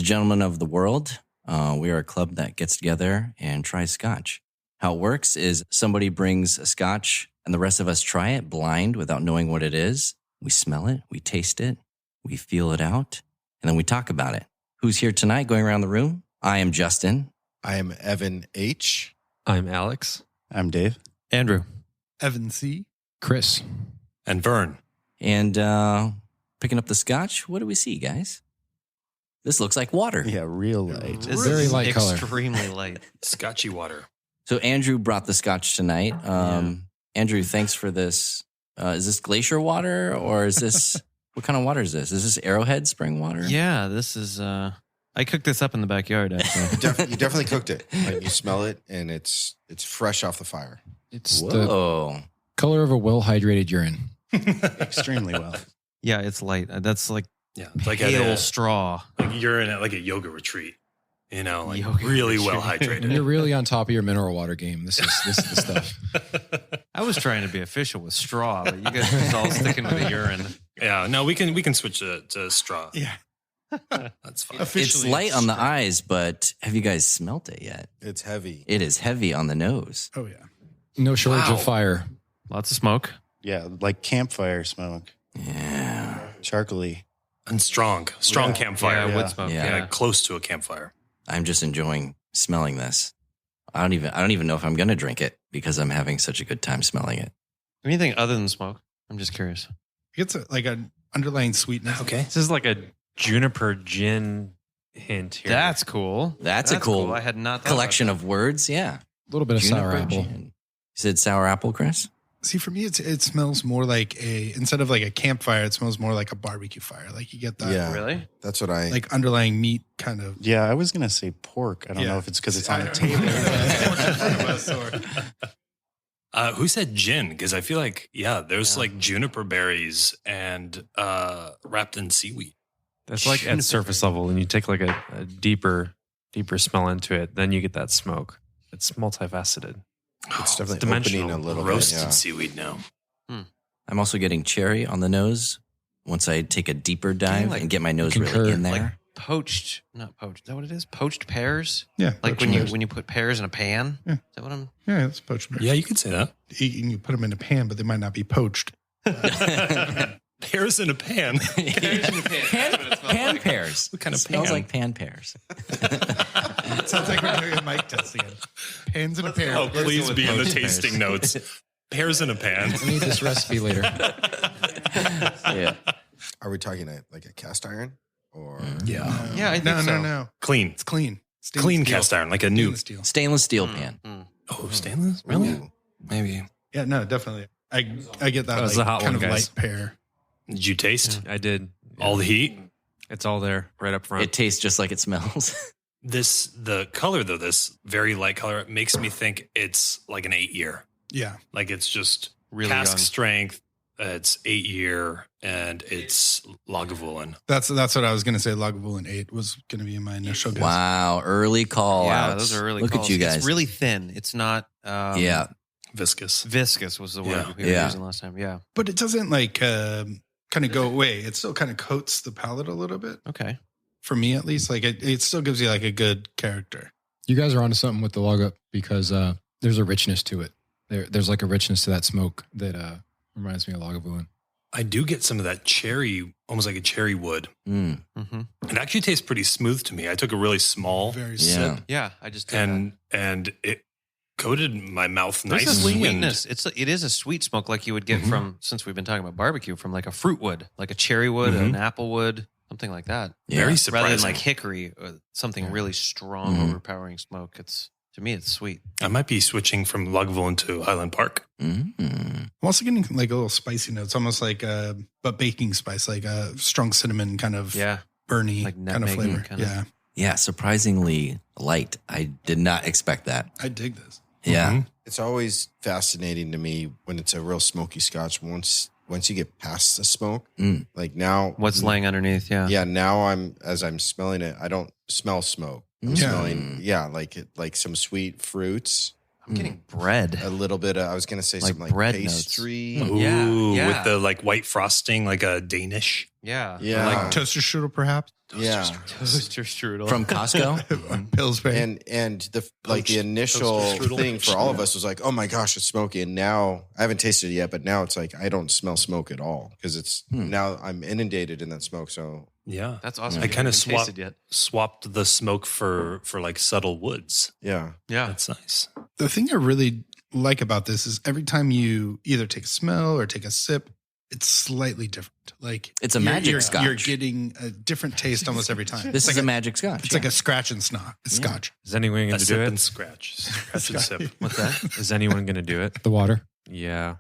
and gentlemen of the world, we are a club that gets together and tries scotch. How it works is somebody brings a scotch and the rest of us try it blind without knowing what it is. We smell it, we taste it, we feel it out, and then we talk about it. Who's here tonight going around the room? I am Justin. I am Evan H. I'm Alex. I'm Dave. Andrew. Evan C. Chris. And Vern. And picking up the scotch, what do we see, guys? This looks like water. Yeah, real light. This very light color. Extremely light. Scotchy water. So Andrew brought the scotch tonight. Andrew, thanks for this. Is this glacier water or is this, what kind of water is this? Is this Arrowhead spring water? Yeah, this is, I cooked this up in the backyard, actually. You definitely cooked it. Like, you smell it, and it's fresh off the fire. It's the color of a well-hydrated urine. Extremely well. Yeah, it's light. That's like it's like pale straw. Like you're in like a yoga retreat. You know, like Yoga really retreat. well hydrated. And you're really on top of your mineral water game. This is the stuff. I was trying to be official with straw, but you guys are just all sticking with the urine. Yeah, no, we can switch to straw. Yeah. That's fine. It's light on the eyes, but have you guys smelt it yet? It's heavy. It is heavy on the nose. Oh, yeah. No shortage of fire. Lots of smoke. Yeah, like campfire smoke. Yeah. Charcoaly. And strong campfire. Yeah, wood smoke. Yeah. Yeah, close to a campfire. I'm just enjoying smelling this. I don't even know if I'm going to drink it because I'm having such a good time smelling it. Anything other than smoke? I'm just curious. It's like an underlying sweetness. Okay. This is like a juniper gin hint here. That's cool. That's a cool I had not thought collection about of words. Yeah. A little bit of sour Juniper apple. gin. You said sour apple, Chris? See, for me, it smells more like instead of like a campfire, it smells more like a barbecue fire. Like you get that Yeah. Really? That's what I... like underlying meat kind of. Yeah, I was going to say pork. I don't know if it's because it's on the table. Who said gin? Because I feel like, there's like juniper berries and wrapped in seaweed. That's like at surface level, and you take like a deeper smell into it, then you get that smoke. It's multifaceted. It's definitely dimensional. opening a little Roasted bit. Yeah. seawead now. I'm also getting cherry on the nose once I take a deeper dive like- and get my nose Concur. really in there. Like not poached. Is that what it is? Poached pears? Yeah. Like poached pears. when you put pears in a pan? Yeah. Is that what I'm... Yeah, it's poached pears. Yeah, you could say that. You put them in a pan, but they might not be poached. Pears in a pan. Pan pears. What kind of Smells pan? like pan pears. It sounds like we're doing a mic test again. Pans in a pan. Oh, please be in the poached pears. tasting notes. Pears in a pan. I need this recipe later. Yeah. Are we talking like a cast iron? Or Yeah. Yeah, I think so. No. Clean. It's clean. Stainless Clean steel. cast iron, like a new. Stainless steel. Stainless steel pan. Oh, stainless? Really? Ooh. Maybe. Yeah, no, definitely. I get that That's like, the hot kind one, of guys. light pear. Did you taste I did. all the heat? It's all there, right up front. It tastes just like it smells. The color though, this very light color, it makes me think it's like an 8-year. Yeah. Like it's just Really cask young. strength. It's 8-year and it's Lagavulin. That's what I was going to say. Lagavulin 8 was going to be my initial guess. Wow. Early call Yeah, outs. those are early Look calls. at you guys. It's really thin. It's not... yeah. Viscous. Viscous was the word Yeah. we were Yeah. using last time. Yeah. But it doesn't like kind of go away. It still kind of coats the palate a little bit. Okay. For me, at least, like it still gives you like a good character. You guys are onto something with the log up because there's a richness to it. There's like a richness to that smoke that reminds me of Lagavulin. I do get some of that cherry, almost like a cherry wood. Mm. Mm-hmm. It actually tastes pretty smooth to me. I took a really small Very Yeah. sip. Yeah, I just did and it coated my mouth There's a nicely. sweetness. It is a sweet smoke like you would get from, since we've been talking about barbecue, from like a fruit wood, like a cherry wood, an apple wood, something like that. Yeah. Very Rather surprising. than like hickory or something really strong, overpowering smoke. To me, it's sweet. I might be switching from Lagavulin to Highland Park. Mm. I'm also getting like a little spicy notes, almost like but baking spice, like a strong cinnamon kind of burny Like kind of nutmeggy flavor. kind of. Yeah. Yeah. Surprisingly light. I did not expect that. I dig this. Yeah. Mhm. It's always fascinating to me when it's a real smoky scotch. Once you get past the smoke, like now, What's laying underneath? Yeah. Yeah, now as I'm smelling it, I don't smell smoke. I'm smelling, like some sweet fruits. I'm getting bread. A little bit of, I was going to say Like something like bread pastry. notes. Ooh, Yeah. with the like white frosting, like a Danish. Yeah. Yeah. Like toaster strudel, perhaps. Yeah. Toaster strudel. From Costco. Pillsbury. And the initial toaster strudel. thing for all of us was like, oh my gosh, it's smoky. And now I haven't tasted it yet, but now it's like I don't smell smoke at all because it's now I'm inundated in that smoke. So Yeah. That's awesome. I kind of tasted yet. swapped the smoke for like subtle woods. yeah, Yeah. That's nice. The thing I really like about this is every time you either take a smell or take a sip, it's slightly different. Like It's a magic scotch. You're getting a different taste almost every time. This it's is like a magic Scotch. It's like a scratch and snot. It's Scotch. Is anyone A going to sip do and it? scratch. Scratch and sip. What's that? Is anyone going to do it? The water. Yeah.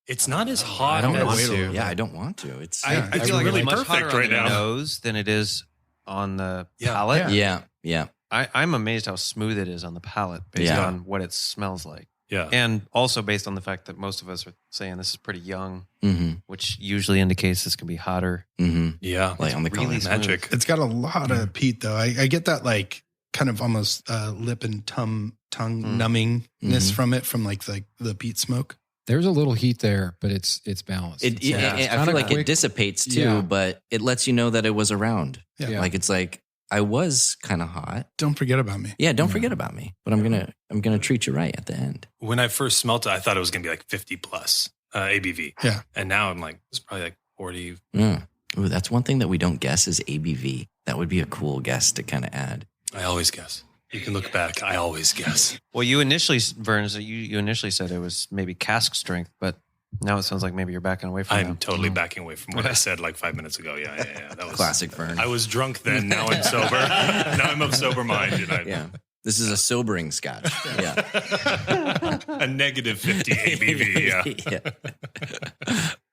It's not as hot. I don't as- want wait a to. little Yeah, I don't want to. It's I it's feel like really it's much perfect hotter right on the now. nose than it is on the Yeah. palate. yeah, yeah. I'm amazed how smooth it is on the palate based Yeah. on what it smells like. Yeah. And also based on the fact that most of us are saying this is pretty young, Mm-hmm. which usually indicates this can be hotter. Mm-hmm. Yeah. Like on the really color. smooth. Magic. It's got a lot of peat though. I get that like kind of almost lip and tongue numbingness from it, from like the peat smoke. There's a little heat there, but it's balanced. It, It's, it- it's I kinda feel like it quick. dissipates too, Yeah. but it lets you know that it was around. Yeah. Like it's like I was kind of hot. Don't forget about me. Yeah, don't forget about me. But I'm gonna treat you right at the end. When I first smelt it, I thought it was going to be like 50 plus ABV. Yeah. And now I'm like, it's probably like 40. Mm. Ooh, that's one thing that we don't guess is ABV. That would be a cool guess to kind of add. I always guess. You can look back. I always guess. Well, you initially, Verns, you initially said it was maybe cask strength, but now it sounds like maybe you're backing away from I'm that. totally backing away from what I said like 5 minutes ago. Yeah. That was Classic Vern. I was drunk then. Now I'm sober. Now I'm of sober mind. And Yeah. This is a sobering Scotch. Yeah. a negative 50 ABV. Yeah.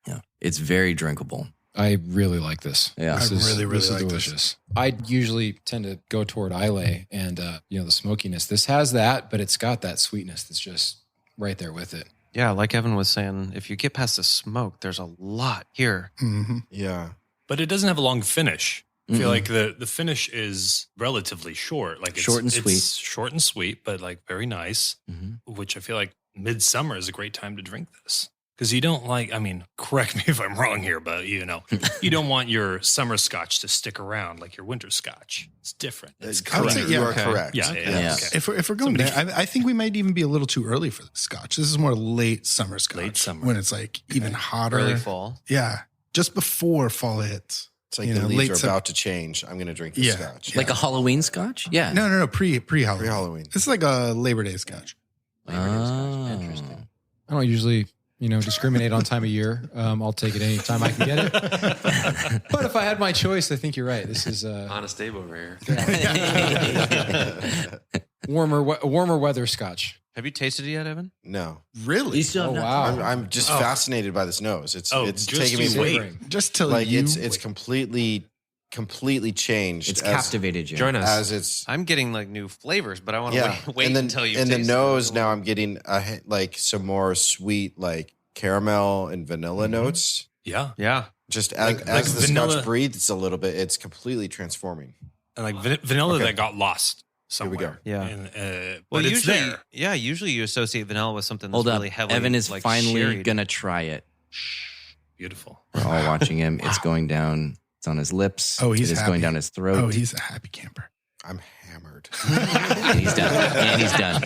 Yeah. It's very drinkable. I really like this. Yeah. This I is, really, really this is like this. delicious. I usually tend to go toward Islay and the smokiness. This has that, but it's got that sweetness that's just right there with it. Yeah, like Evan was saying, if you get past the smoke, there's a lot here. Mm-hmm. yeah. But it doesn't have a long finish. I feel Mm-mm. like the finish is relatively short. Like it's, Short and sweet. It's short and sweet, but like very nice, Mhm. which I feel like midsummer is a great time to drink this. Because you don't like, I mean, correct me if I'm wrong here, but you don't want your summer scotch to stick around like your winter scotch. It's different. It's I would correct. say, You are okay. correct. Yeah. Yeah. Okay. If we're going there, I think we might even be a little too early for the Scotch. This is more late summer Scotch. Late summer. when it's like even hotter. Early fall. Yeah, just before fall hits. It's like You the know, leaves late are Sep- about to change. I'm going to drink the Yeah. Scotch. Like a Halloween Scotch? Yeah. No, pre Halloween. Pre-Halloween. It's like a Labor Day Scotch. Oh. Interesting. I don't usually, discriminate on time of year. I'll take it any time I can get it. But if I had my choice, I think you're right. This is Honest Abe over here. warmer weather Scotch. Have you tasted it yet, Evan? No. Really? Oh wow! I'm just fascinated by this nose. It's just taking me you way wait. Just till like you it's completely changed. It's as- captivated you. Join us. as it's I'm getting like new flavors, but I want to yeah. wait and then, until you and the taste it. nose now I'm getting like some more sweet like caramel and vanilla notes. Yeah. Yeah. Just Like as the vanilla- Scotch breathes a little bit, it's completely transforming. And like vanilla Okay. that got lost Here we somewhere. go. Yeah. And, Well, but it's usually, there. yeah, usually you associate vanilla with something that's Hold up. really heavily. Evan is like, finally sherried. gonna try it. Beautiful. We're all watching him. It's going down. It's on his lips. Oh, he's It is happy. going down his throat. Oh, he's a happy camper. I'm hammered. And he's done. And he's done.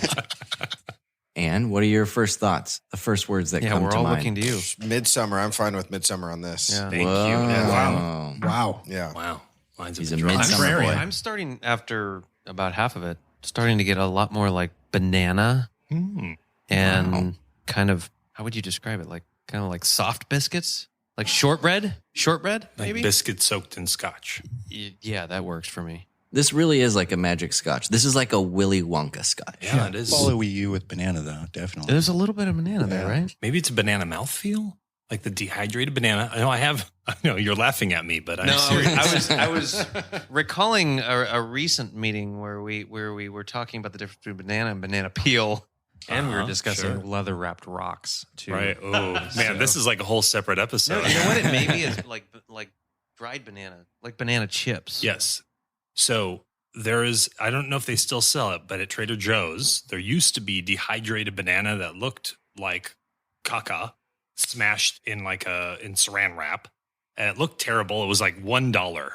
And what are your first thoughts? The first words that Yeah, come we're to all mind. looking to you. Midsummer. I'm fine with midsummer on this. Yeah. Thank Whoa. you. Wow. Wow. Yeah. Wow. Lines He's have a been drawn. midsummer boy. I'm starting after about half of it, starting to get a lot more like banana Mm. and Wow. kind of, how would you describe it? Like kind of like soft biscuits, like shortbread, Like maybe. biscuit soaked in scotch. Yeah, that works for me. This really is like a magic Scotch. This is like a Willy Wonka Scotch. Yeah, it is. Follow you with banana though, definitely. There's a little bit of banana there, right? Maybe it's a banana mouthfeel, like the dehydrated banana. I know you're laughing at me, but I'm No, serious. I was recalling a recent meeting where we were talking about the difference between banana and banana peel, and we were Uh-huh, discussing. sure. Leather wrapped rocks too. Right. Oh man, this is like a whole separate episode. No, you know what? It maybe is like dried banana, like banana chips. Yes. So I don't know if they still sell it, but at Trader Joe's, there used to be dehydrated banana that looked like caca smashed in in saran wrap. And it looked terrible. It was like $1.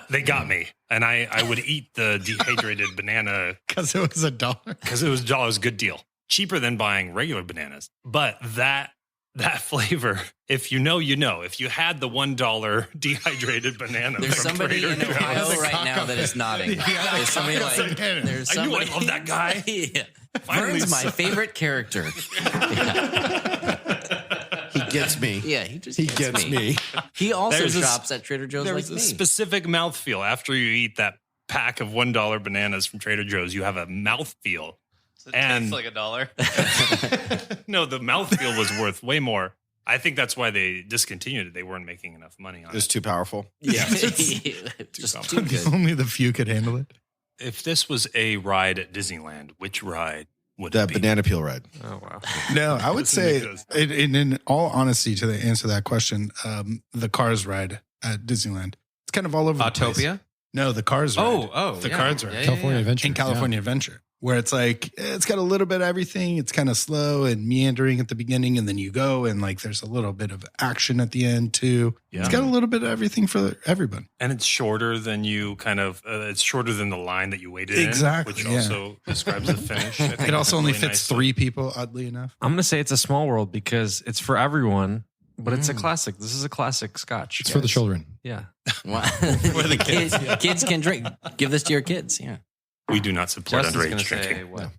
They got me. And I would eat the dehydrated banana Because it was $1. because it was $1. It was a good deal. Cheaper than buying regular bananas. But that flavor, if you know, you know. If you had the $1 dehydrated banana, There's from somebody Trader in Joe's. Ohio right now that is nodding. There's somebody like, there's I knew I somebody. loved that guy. Yeah. Finally, Vern's my favorite character. He gets me. Yeah, he just He gets gets me. He also There's a- shops at Trader Joe's like There's me. a specific mouthfeel after you eat that pack of $1 bananas from Trader Joe's. You have a mouthfeel. It And- tastes like $1. No, the mouthfeel was worth way more. I think that's why they discontinued it. They weren't making enough money on It was it. too powerful. Yeah, just too good. Only the few could handle it. If this was a ride at Disneyland, which ride would The it be? banana peel ride. Oh wow. No, I would Doesn't say, exist. in all honesty, to answer that question, the Cars ride at Disneyland. It's kind of all over the place. Autopia? No, the Cars ride. The yeah. Cards ride. Yeah, yeah, California yeah. Adventure. in California Adventure, where it's like it's got a little bit of everything. It's kind of slow and meandering at the beginning, and then you go and like there's a little bit of action at the end too. Yeah. It's got a little bit of everything for everyone. And it's shorter than you it's shorter than the line that you waited Exactly, in, which yeah. also describes the finish. I think It also that's only really fits nice. 3 people, oddly enough. I'm gonna say it's a small world because it's for everyone, but it's a classic. This is a classic Scotch. It's for the children. Yeah. Wow. For the kids. Kids can drink. Give this to your kids. Yeah. We do not support Justin's underage going to drinking. say what?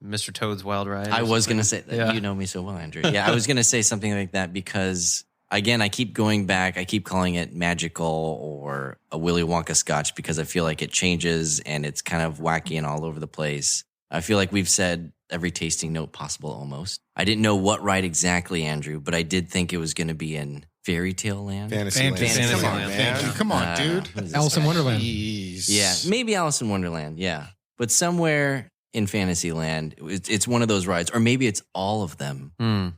Mr. Toad's Wild Ride? I or was going to something? say that. Yeah. You know me so well, Andrew. Yeah, I was going to say something like that because, again, I keep going back. I keep calling it magical or a Willy Wonka Scotch because I feel like it changes and it's kind of wacky and all over the place. I feel like we've said every tasting note possible almost. I didn't know what ride exactly, Andrew, but I did think it was going to be in Fairy Tale Land. Fantasyland. Fantasy. Come on, Fantasyland. man. Come on, dude. what is this Alice in guy? Wonderland. Jeez. Yeah, maybe Alice in Wonderland. Yeah, but somewhere in Fantasyland, it's one of those rides, or maybe it's all of them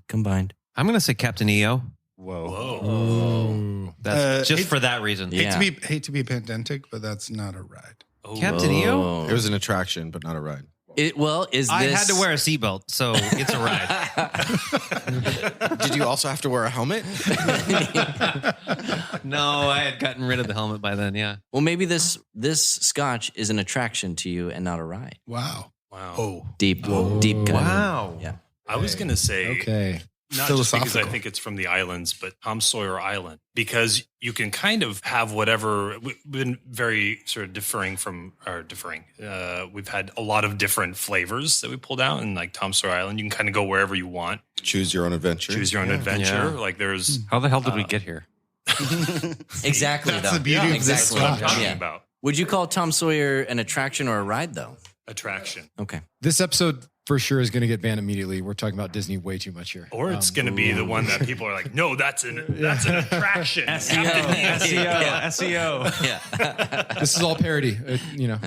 combined. I'm going to say Captain EO. Whoa. Ooh. That's just hate- for that reason. Yeah. Hate to be pedantic, but that's not a ride. Oh, Captain EO? Whoa. It was an attraction, but not a ride. Is I this? had to wear a seatbelt, so it's a ride. Did you also have to wear a helmet? No, I had gotten rid of the helmet by then, yeah. Well, maybe this Scotch is an attraction to you and not a ride. Wow. Wow. Oh, Deep cut. Wow. Yeah. I was going to say, Okay. not just because I Philosophical. think it's from the islands, but Tom Sawyer Island, because you can kind of have whatever. We've been very sort of differing. We've had a lot of different flavors that we pulled out, and like Tom Sawyer Island, you can kind of go wherever you want, Choose your own adventure. choose your own adventure. Yeah. Like there's How the hell did we get here? Exactly. That's though. the beauty of exactly. that's what I'm talking Yeah. about. Would you call Tom Sawyer an attraction or a ride, though? Attraction, Okay. This episode for sure is going to get banned immediately. We're talking about Disney way too much here. or it's going to be the one that people are like, no, that's an attraction. SEO. Yeah. This is all parody. no,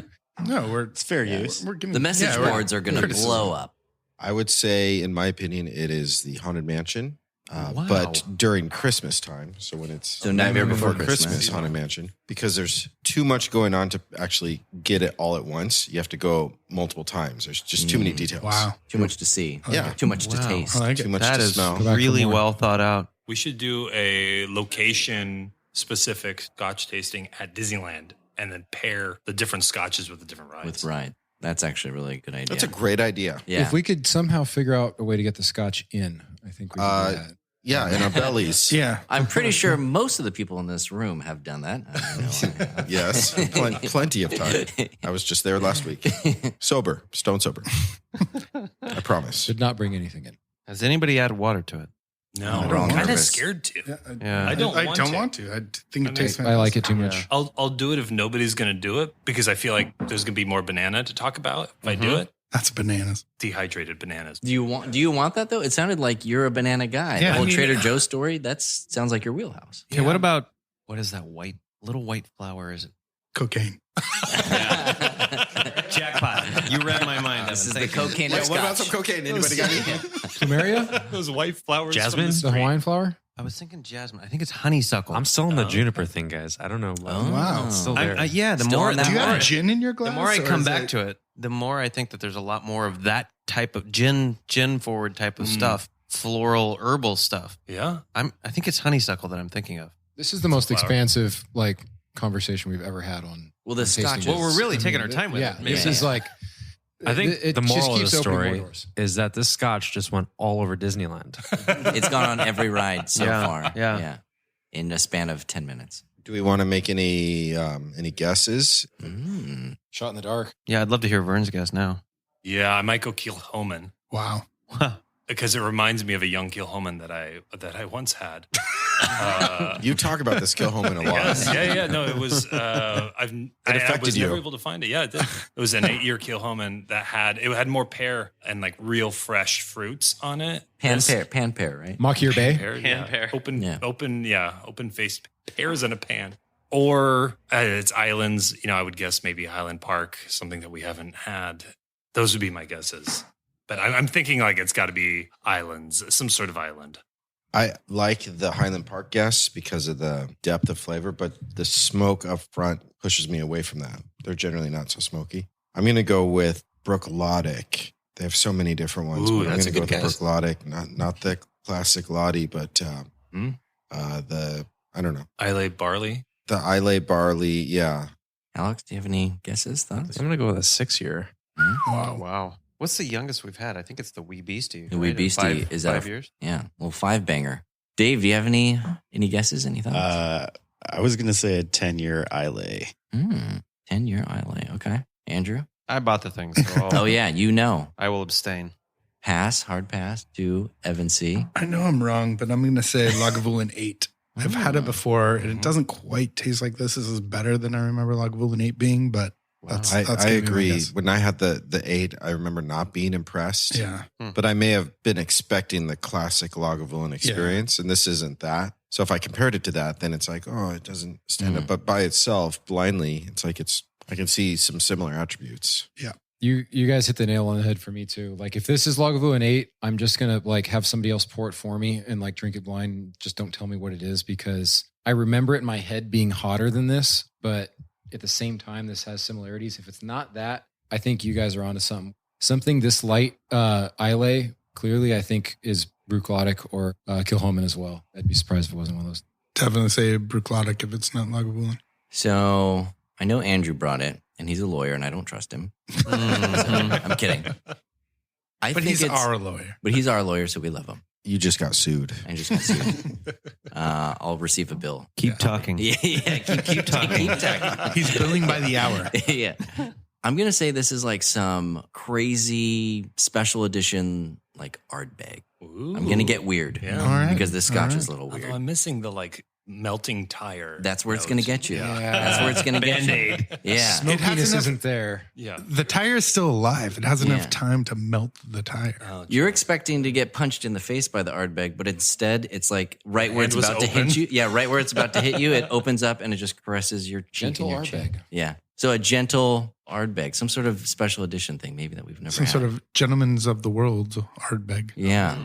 It's fair use. We're giving The message yeah, we're- boards are going to criticism. blow up. I would say, in my opinion, it is the Haunted Mansion. Wow. But during Christmas time, so when it's So Nightmare Before Christmas. Haunted Mansion, because there's too much going on to actually get it all at once. You have to go multiple times. There's just too many details. Wow. Too much to see. Yeah. Too much to Wow. taste. I like Too it. much That to is smell. Go back for really more. well thought out. We should do a location specific Scotch tasting at Disneyland and then pair the different Scotches with the different rides. With ride. That's actually a really good idea. That's a great idea. yeah. If we could somehow figure out a way to get the Scotch in, I think we could do that. Yeah, in our bellies. Yeah. I'm pretty sure most of the people in this room have done that. I know. Yes, plenty of time. I was just there last week. Sober, stone sober. I promise. Did not bring anything in. Has anybody added water to it? No, Oh, I'm we're all kind of nervous. scared to. Yeah. I don't want to. I think it tastes I like it too fantastic. much. I'll do it if nobody's going to do it because I feel like there's going to be more banana to talk about if I do it. That's bananas. Dehydrated bananas. Do you want that though? It sounded like you're a banana guy. Yeah, the whole I mean- Trader Joe's story, that sounds like your wheelhouse. Okay, what about, what is that little white flower? Is it? Cocaine. Jackpot. You read my mind. This Evan. is the Thank you. cocaine Yeah, of what about Scotch. some cocaine? Anybody got any? Plumeria? Those white flowers. Jasmine? The Hawaiian flower? I was thinking jasmine. I think it's honeysuckle. I'm still in the juniper thing, guys. I don't know. Wow. It's still there. Yeah, the Still more on that Do you have Right. gin in your glass? the more I or come is back to it, the more I think that there's a lot more of that type of gin forward type of stuff, floral herbal stuff. Yeah. I think it's honeysuckle that I'm thinking of. This is the most Flower. expansive conversation we've ever had on. Well, the on tasting scotches. this. Well, we're really taking our time with yeah, it. this Yeah. is like. I think it the just moral of the keeps opening more story doors. is that this scotch just went all over Disneyland. It's gone on every ride so Yeah, far. yeah. In a span of 10 minutes. Do we want to make any guesses? Mm. Shot in the dark. Yeah, I'd love to hear Vern's guess now. Yeah, I might go Kilhoman Wow. because it reminds me of a young Kilhoman that I once had. You talk about this Kilhoman a lot. Yes, yeah. No, it was. I affected was you. never able to find it. Yeah, it did. It was an 8-year Kilhoman that had more pear and like real fresh fruits on it. Pan This- pear, right? Makir Bay. Pear, Pan pear. Open faced pears in a pan. Or it's islands. I would guess maybe Highland Park, something that we haven't had. Those would be my guesses. But I'm thinking like it's got to be islands, some sort of island. I like the Highland Park guess because of the depth of flavor, but the smoke up front pushes me away from that. They're generally not so smoky. I'm going to go with Brooklodic. They have so many different ones. Ooh, But I'm that's going to a go good with the Brooklodic, not the classic Lottie, but I don't know. Islay barley. The Islay barley, yeah. Alex, do you have any guesses, thoughts? I'm going to go with a 6-year. Wow. What's the youngest we've had? I think it's the Wee Beastie. The Wee right? Beastie, is that 5 years? Yeah, well, 5-banger. Dave, do you have any guesses, any thoughts? I was going to say a 10-year Islay. 10-year Islay. Okay. Andrew? I bought the thing. So Oh, yeah, I will abstain. hard pass to Evan C. I know I'm wrong, but I'm going to say Lagavulin 8. I've had it before, and it doesn't quite taste like this. This is better than I remember Lagavulin 8 being, but that's I gonna be my agree. guess. When I had the 8, I remember not being impressed. Yeah. But I may have been expecting the classic Lagavulin experience, and this isn't that. So if I compared it to that, then it's like, oh, it doesn't stand up. But by itself, blindly, it's like I can see some similar attributes. Yeah. You guys hit the nail on the head for me too. Like if this is Lagavulin 8, I'm just gonna have somebody else pour it for me and drink it blind. Just don't tell me what it is because I remember it in my head being hotter than this, but at the same time, this has similarities. If it's not that, I think you guys are onto something. Something this light, Islay, clearly I think is Brooklodic or Kilhoman as well. I'd be surprised if it wasn't one of those. Definitely say Brooklodic if it's not Lagavulin. So I know Andrew brought it, and he's a lawyer, and I don't trust him. So, I'm kidding. But he's our lawyer. But he's our lawyer, so we love him. You just got sued. I just got sued. I'll receive a bill. Keep talking. Yeah, keep talking. Keep talking. He's billing by the hour. Yeah. I'm going to say this is like some crazy special edition, like Ardbeg. I'm going to get weird. Yeah. All right. Because this scotch All is a little weird. Although I'm missing the melting tire. That's where it's going to get you. Yeah. That's where it's going to get you. Band-Aid. Yeah. Smokiness enough- isn't there. Yeah. The tire is still alive. It has Yeah. enough time to melt the tire. Oh, You're expecting to get punched in the face by the Ardbeg, but instead it's like right where it's hand was about to hit open. you. Yeah, right where it's about to hit you, it opens up and it just caresses your cheek Gentle and your chin. Ardbeg. Yeah. So a gentle Ardbeg, some sort of special edition thing maybe that we've never Some had. sort of gentleman's of the world, Ardbeg. Yeah.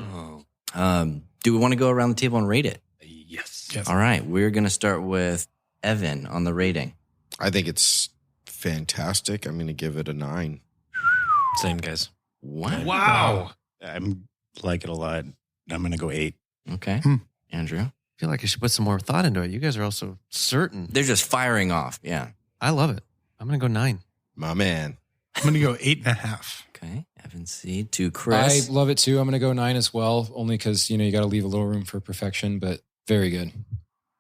Oh. Do we want to go around the table and rate it? Yes. Yes. All right. We're going to start with Evan on the rating. I think it's fantastic. I'm going to give it a 9. Same, guys. Wow. Wow. I like it a lot. I'm going to go 8. Okay. Andrew. I feel like I should put some more thought into it. You guys are also certain. They're just firing off. Yeah. I love it. I'm going to go 9. My man. I'm going to go 8.5. Okay. Evan C. To I Chris. love it too. I'm going to go 9 as well, only because, you got to leave a little room for perfection, but very good.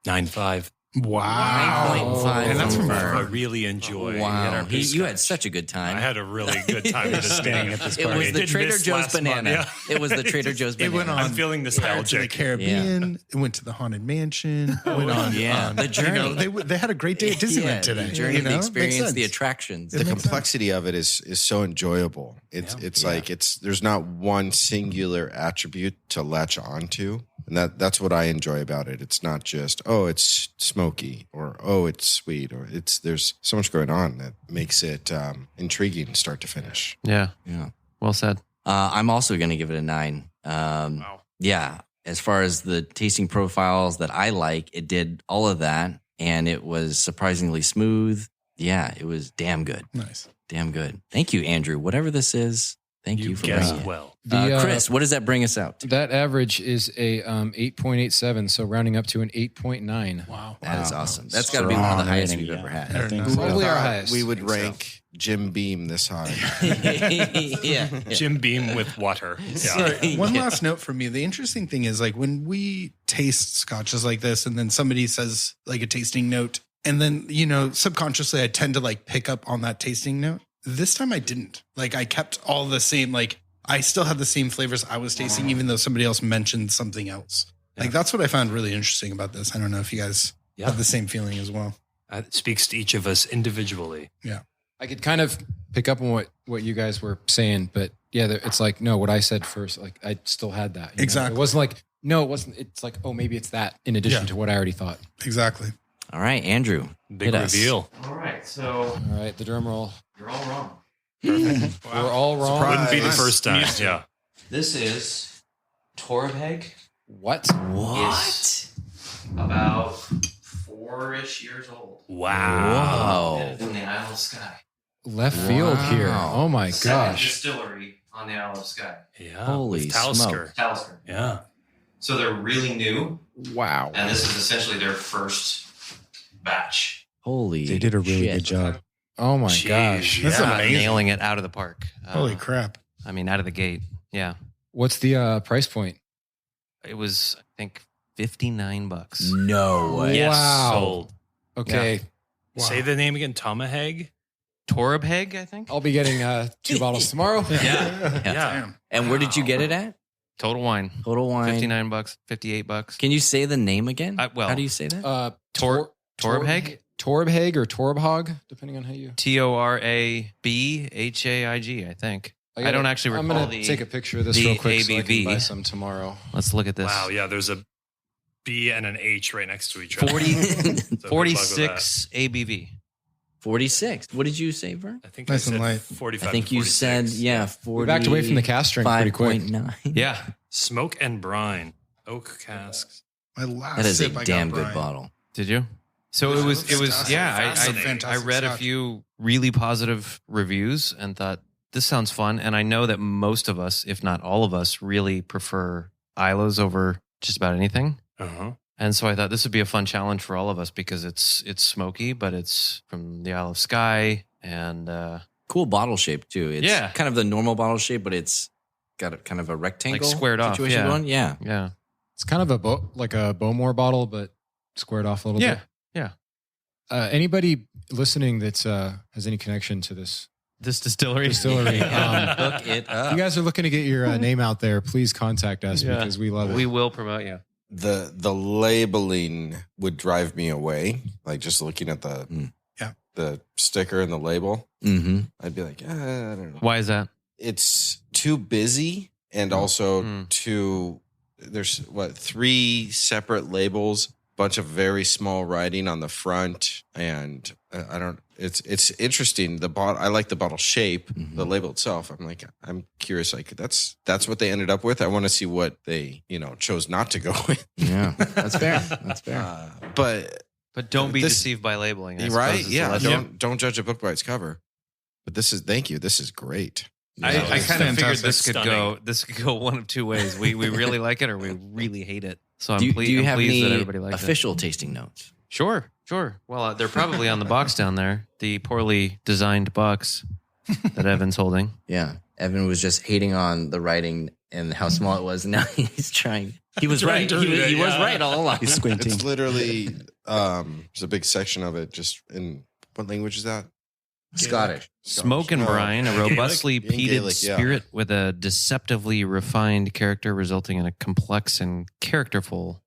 9.5. Wow. 9.5 And that's from from I Vern. really enjoy. Wow. our You had scotch. such a good time. I had a really good time at this Staying meeting. at this It was party. the Did Trader miss Joe's last month, banana. yeah. It was the Trader Joe's It banana. went on. I'm feeling Pirates of the nostalgic. Caribbean. It went to the Haunted Mansion. It went on. Yeah, the journey. They had a great day at Disneyland Yeah, today. The journey, the Makes experience, sense. the attractions. The complexity of it is so enjoyable. It's like there's not one singular attribute to latch onto. And that's what I enjoy about it. It's not just, oh, it's smoky or oh, it's sweet or there's so much going on that makes it intriguing start to finish. Yeah. Yeah. Well said. I'm also going to give it a 9. Wow. Yeah. as far as the tasting profiles that I like, it did all of that. And it was surprisingly smooth. Yeah, it was damn good. Nice. Damn good. Thank you, Andrew. Whatever this is, thank you for guessed bringing it. well. Chris, what does that bring us out to? That average is a 8.87, so rounding up to an 8.9. Wow. That is awesome. That's got to be one of the Strong highest rating, we've yeah. ever had. I think Who so. Probably our thought highest. we would Think so. rank Jim Beam this high. yeah. Jim Beam with water. Yeah. Sorry, one Yeah. last note from me. The interesting thing is like when we taste scotches like this and then somebody says like a tasting note and then, you know, subconsciously I tend to like pick up on that tasting note. This time I didn't. Like I kept all the same, like I still had the same flavors I was tasting, even though somebody else mentioned something else. Like that's what I found really interesting about this. I don't know if you guys have the same feeling as well. It speaks to each of us individually. I could kind of pick up on what you guys were saying, but yeah, it's like, no, what I said first, like I still had that. you know? Exactly. It wasn't like, no, it wasn't. It's like, oh, maybe it's that in addition Yeah. to what I already thought. Exactly. All right, Andrew. Big hit us. reveal. All right, so All right, the drum roll. you're all wrong. We're all wrong. Surprise. Wouldn't be the Nice. first time. Yeah. This is Torabhaig. What? What? About 4-ish years old. Wow. And it's from the Isle of Skye. Left field here. Wow. Oh my Second gosh. distillery on the Isle of Skye. Yeah. Holy with Talisker. smoke. Talisker. Yeah. So they're really new, Wow. and this is essentially their first batch. Holy They did a really shit. good job. Oh my Jeez, gosh. That's yeah. amazing. Nailing it out of the park. Holy crap. I mean, out of the gate. Yeah. What's the price point? It was, I think, $59. No way. Yes. Wow. Sold. Okay. Wow. Say the name again. Tomaheg. Torabhaig, I think. I'll be getting 2 bottles tomorrow. Yeah. Yeah. Damn. And where did you get it at? Total wine. Total Wine. $59, $58. Can you say the name again? Well, how do you say that? Torabhaig? Torabhaig or Torabhaig, depending on how you. Torabhaig, I think. I don't actually I'm recall gonna the. take a picture of this the real quick so I ABV. can buy some tomorrow. Let's look at this. Wow. Yeah. There's a B and an H right next to each other. 40 So good luck with that. 46 ABV. 46. What did you say, Vern? I think Nice I and said light. 45. I think to you 46. said, yeah, We 40. backed away from the cast strength pretty quick. 5.9. Yeah. Smoke and brine. Oak casks. My last That is a sip I got damn good Brian. bottle. Did you? So it was. Fantastic. Yeah. Fantastic I read a Scotch. few really positive reviews and thought this sounds fun. And I know that most of us, if not all of us, really prefer Isla's over just about anything. Uh-huh. And so I thought this would be a fun challenge for all of us because it's smoky, but it's from the Isle of Skye and Cool bottle shape, too. It's Yeah. kind of the normal bottle shape, but it's got a kind of a rectangle squared off, situation yeah. going. Yeah. yeah. It's kind of like a Bowmore bottle, but squared off a little Yeah. bit. Yeah. Anybody listening that has any connection to this This distillery. distillery? Look it If up. you guys are looking to get your name out there, please contact us Yeah. because we love it. We will promote you. The labeling would drive me away. Like just looking at the sticker and the label, Mm-hmm. I'd be like, I don't know. Why is that? It's too busy and also Mm. too. There's 3 separate labels, bunch of very small writing on the front, and I don't. It's interesting. The bottle. I like the bottle shape. The label itself. I'm curious. Like that's what they ended up with. I want to see what they chose not to go with. Yeah. That's fair. That's fair. But But don't be This- deceived by labeling. I You're suppose right. is the Yeah. lesson. Don't judge a book by its cover. But thank you. This is great. I it's kind of figured fantastic. this could Stunning. go one of two ways. We really like it or we really hate it. So I'm, Do you I'm have pleased that any everybody likes official tasting notes? it. Sure. Well, they're probably on the box down there. The poorly designed box that Evan's holding. Yeah. Evan was just hating on the writing and how small it was. And now he's trying. He was right. Trying to read it, He was yeah. right all along. He's squinting. It's literally there's a big section of it just in what language is that? Scottish. Smoke and Oh, brine, a Gaelic? robustly In peated Gaelic, yeah. spirit with a deceptively refined character, resulting in a complex and characterful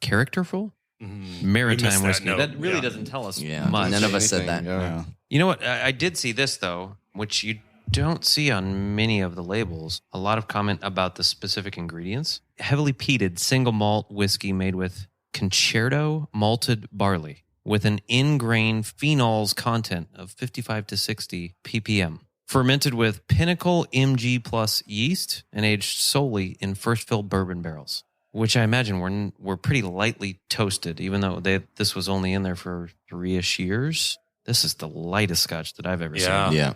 Mhm. maritime We missed whiskey. note. That really Yeah. doesn't tell us Yeah. much. None of us said Anything, that. Yeah. You know what? I did see this though, which you don't see on many of the labels. A lot of comment about the specific ingredients. Heavily peated single malt whiskey made with concerto malted barley with an in-grain phenols content of 55 to 60 ppm. Fermented with Pinnacle MG Plus yeast and aged solely in first fill bourbon barrels. which I imagine were pretty lightly toasted, even though this was only in there for 3-ish years. This is the lightest Scotch that I've ever seen. Yeah.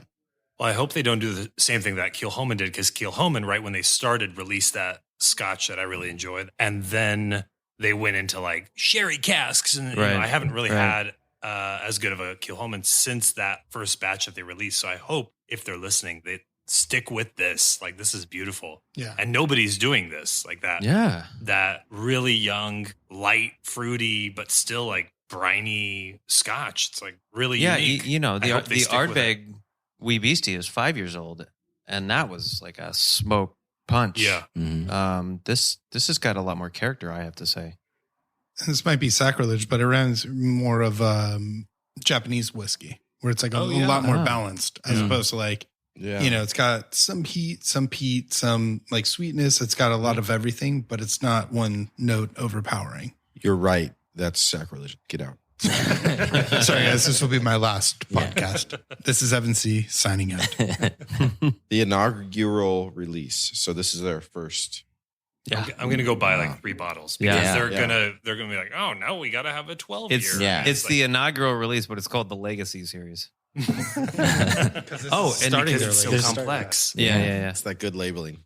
Well, I hope they don't do the same thing that Keelholman did, because Keelholman, right when they started, released that Scotch that I really enjoyed, and then they went into like sherry casks, and you know, I haven't really had as good of a Keelholman since that first batch that they released. So I hope if they're listening, they stick with this. Like, this is beautiful. Yeah. And nobody's doing this like that. Yeah. That really young, light, fruity, but still like briny Scotch. It's like really unique. You know, I the hope they stick with it. Ardbeg Wee Beastie is 5 years old, and that was like a smoke punch. Yeah. Mm-hmm. This has got a lot more character, I have to say. And this might be sacrilege, but it reminds more of Japanese whiskey, where it's like a lot more balanced as opposed to like, you know, it's got some heat, some peat, some like sweetness. It's got a lot of everything, but it's not one note overpowering. You're right. That's sacrilege. Get out. Sorry, guys. This will be my last podcast. This is Evan C. signing out. The inaugural release. So this is their first. Yeah, I'm gonna go buy like 3 bottles because Yeah. they're gonna be like, oh no, we gotta have a 12 It's year. it's the inaugural release, but it's called the Legacy Series. and starting because their it's so legacy. complex. Yeah. It's that good labeling.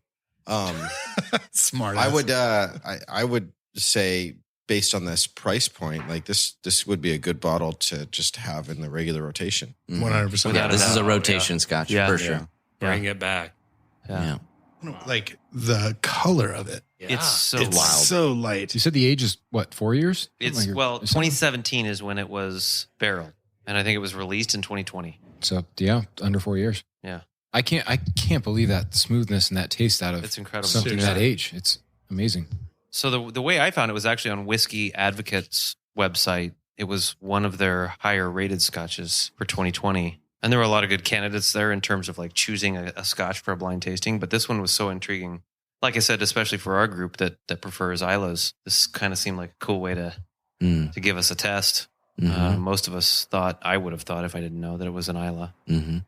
Smart. I would say, based on this price point, like this would be a good bottle to just have in the regular rotation. 100%. Yeah, this is a rotation Scotch for sure. Bring it back. Yeah. Like the color of it. It's so It's wild. so light. You said the age is what, 4 years? It's Like, well, or something? 2017 is when it was barreled, and I think it was released in 2020. So yeah, under 4 years. Yeah. I can't believe that smoothness and that taste out of It's incredible. something that age. It's amazing. So the way I found it was actually on Whiskey Advocate's website. It was one of their higher rated scotches for 2020. And there were a lot of good candidates there in terms of like choosing a scotch for a blind tasting. But this one was so intriguing. Like I said, especially for our group that prefers Islas, this kind of seemed like a cool way to give us a test. Most of us I would have thought if I didn't know that it was an Isla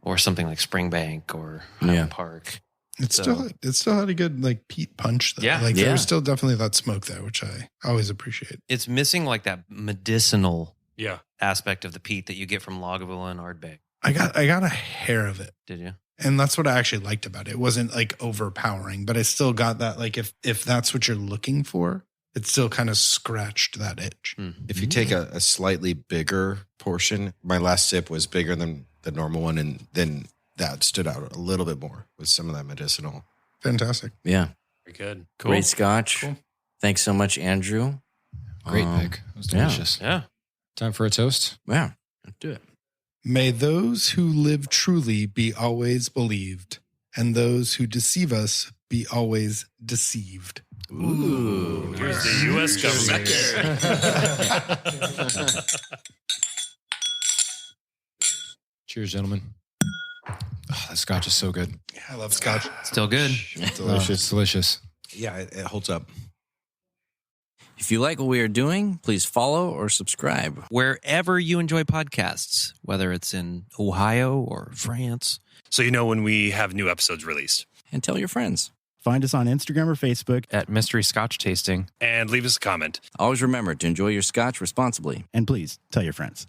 or something like Springbank or Highland Park. It still had a good like peat punch though. Yeah. Like there was still definitely that smoke there, which I always appreciate. It's missing like that medicinal aspect of the peat that you get from Lagavulin and Ardbeg. I got a hair of it. Did you? And that's what I actually liked about it. It wasn't like overpowering, but I still got that like if that's what you're looking for, it still kind of scratched that itch. If you take a slightly bigger portion, my last sip was bigger than the normal one, and then that stood out a little bit more with some of that medicinal. Fantastic. Yeah. Very good. Cool. Great Scotch. Cool. Thanks so much, Andrew. Great pick. It was delicious. Yeah. Time for a toast. Yeah. Let's do it. May those who live truly be always believed, and those who deceive us be always deceived. Ooh. Here's the U.S. government. Cheers, gentlemen. Oh, that scotch is so good. Yeah, I love scotch. Still good. Delicious. It's delicious. Yeah, it holds up. If you like what we are doing, please follow or subscribe. Wherever you enjoy podcasts, whether it's in Ohio or France. So you know when we have new episodes released. And tell your friends. Find us on Instagram or Facebook. At Mystery Scotch Tasting. And leave us a comment. Always remember to enjoy your Scotch responsibly. And please tell your friends.